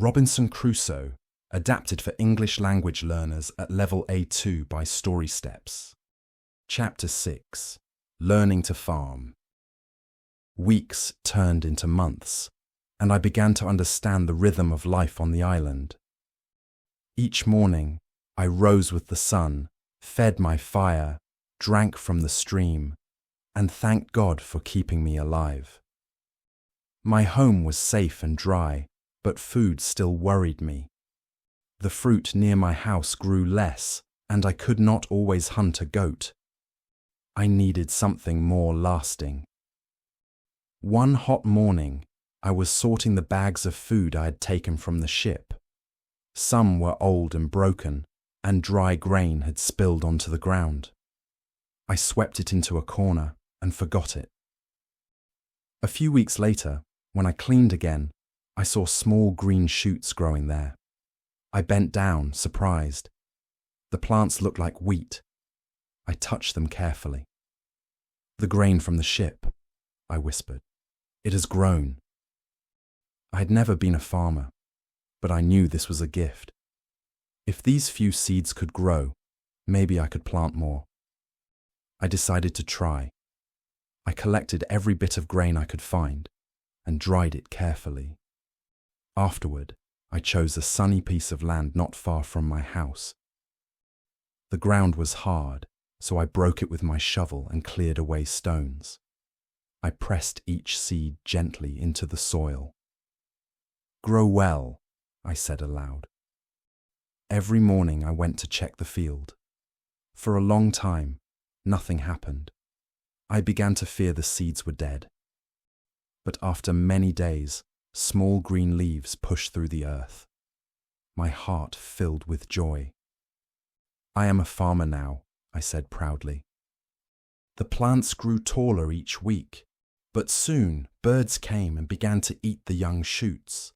Robinson Crusoe, adapted for English language learners at level A2 by Story Steps. Chapter 6. Learning to Farm. Weeks turned into months, and I began to understand the rhythm of life on the island. Each morning, I rose with the sun, fed my fire, drank from the stream, and thanked God for keeping me alive. My home was safe and dry, but food still worried me. The fruit near my house grew less, and I could not always hunt a goat. I needed something more lasting. One hot morning, I was sorting the bags of food I had taken from the ship. Some were old and broken, and dry grain had spilled onto the ground. I swept it into a corner and forgot it. A few weeks later, when I cleaned again, I saw small green shoots growing there. I bent down, surprised. The plants looked like wheat. I touched them carefully. "The grain from the ship," I whispered. "It has grown." I had never been a farmer, but I knew this was a gift. If these few seeds could grow, maybe I could plant more. I decided to try. I collected every bit of grain I could find and dried it carefully. Afterward, I chose a sunny piece of land not far from my house. The ground was hard, so I broke it with my shovel and cleared away stones. I pressed each seed gently into the soil. "Grow well," I said aloud. Every morning I went to check the field. For a long time, nothing happened. I began to fear the seeds were dead. But after many days, small green leaves pushed through the earth. My heart filled with joy. "I am a farmer now," I said proudly. The plants grew taller each week, but soon birds came and began to eat the young shoots.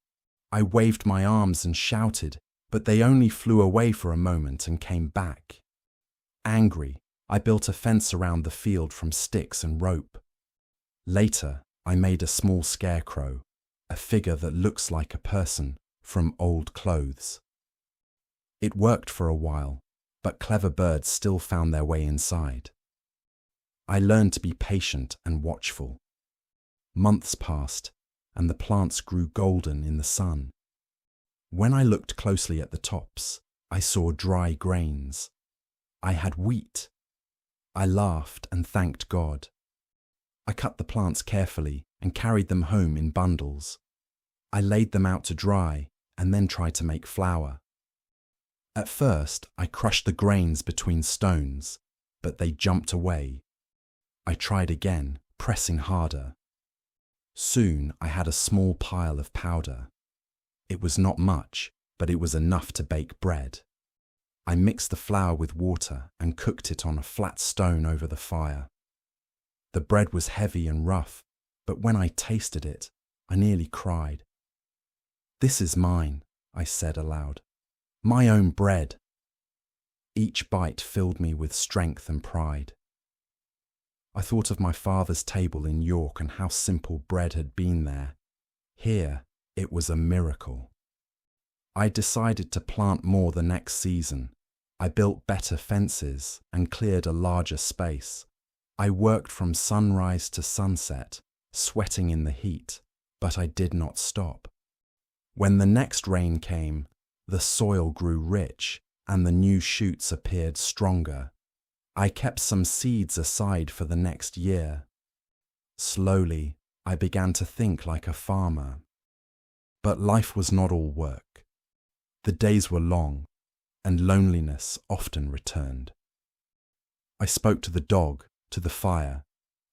I waved my arms and shouted, but they only flew away for a moment and came back. Angry, I built a fence around the field from sticks and rope. Later, I made a small scarecrow, a figure that looks like a person, from old clothes. It worked for a while, but clever birds still found their way inside. I learned to be patient and watchful. Months passed, and the plants grew golden in the sun. When I looked closely at the tops, I saw dry grains. I had wheat. I laughed and thanked God. I cut the plants carefully and carried them home in bundles. I laid them out to dry and then tried to make flour. At first, I crushed the grains between stones, but they jumped away. I tried again, pressing harder. Soon, I had a small pile of powder. It was not much, but it was enough to bake bread. I mixed the flour with water and cooked it on a flat stone over the fire. The bread was heavy and rough, but when I tasted it, I nearly cried. "This is mine," I said aloud. "My own bread." Each bite filled me with strength and pride. I thought of my father's table in York and how simple bread had been there. Here, it was a miracle. I decided to plant more the next season. I built better fences and cleared a larger space. I worked from sunrise to sunset, sweating in the heat, but I did not stop. When the next rain came, the soil grew rich and the new shoots appeared stronger. I kept some seeds aside for the next year. Slowly, I began to think like a farmer. But life was not all work. The days were long, and loneliness often returned. I spoke to the dog, to the fire,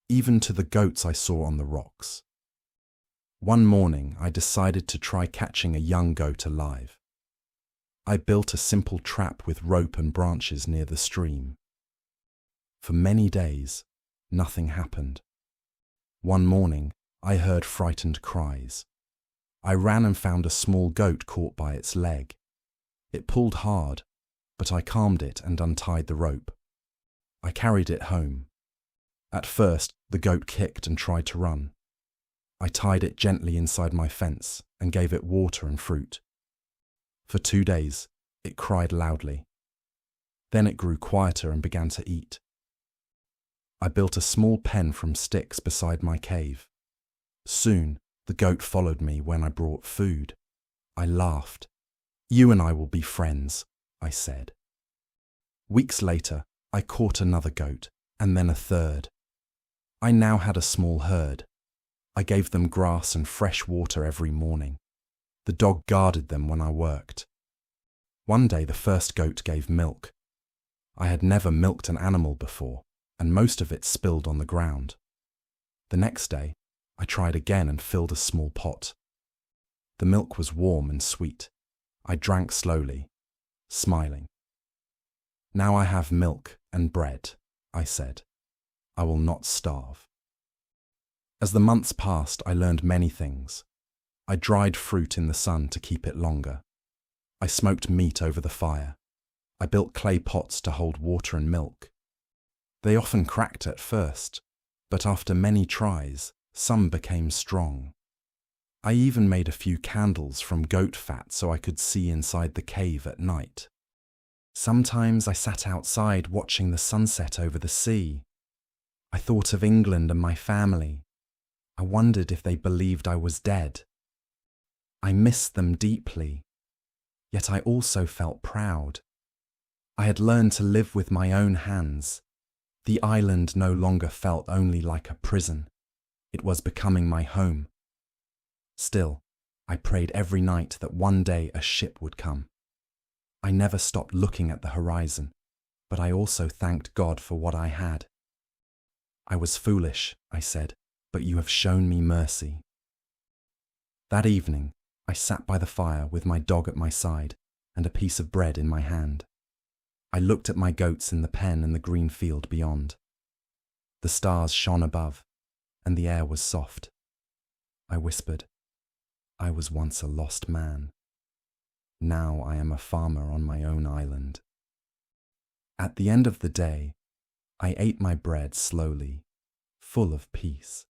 even to the goats I saw on the rocks. One morning, I decided to try catching a young goat alive. I built a simple trap with rope and branches near the stream. For many days, nothing happened. One morning, I heard frightened cries. I ran and found a small goat caught by its leg. It pulled hard, but I calmed it and untied the rope. I carried it home. At first, the goat kicked and tried to run. I tied it gently inside my fence and gave it water and fruit. For 2 days, it cried loudly. Then it grew quieter and began to eat. I built a small pen from sticks beside my cave. Soon, the goat followed me when I brought food. I laughed. "You and I will be friends," I said. Weeks later, I caught another goat, and then a third. I now had a small herd. I gave them grass and fresh water every morning. The dog guarded them when I worked. One day the first goat gave milk. I had never milked an animal before, and most of it spilled on the ground. The next day, I tried again and filled a small pot. The milk was warm and sweet. I drank slowly, smiling. "Now I have milk and bread," I said. "I will not starve." As the months passed, I learned many things. I dried fruit in the sun to keep it longer. I smoked meat over the fire. I built clay pots to hold water and milk. They often cracked at first, but after many tries, some became strong. I even made a few candles from goat fat so I could see inside the cave at night. Sometimes I sat outside watching the sunset over the sea. I thought of England and my family. I wondered if they believed I was dead. I missed them deeply, yet I also felt proud. I had learned to live with my own hands. The island no longer felt only like a prison. It was becoming my home. Still, I prayed every night that one day a ship would come. I never stopped looking at the horizon, but I also thanked God for what I had. "I was foolish," I said, "but you have shown me mercy." That evening, I sat by the fire with my dog at my side and a piece of bread in my hand. I looked at my goats in the pen and the green field beyond. The stars shone above, and the air was soft. I whispered, "I was once a lost man. Now I am a farmer on my own island." At the end of the day, I ate my bread slowly, full of peace.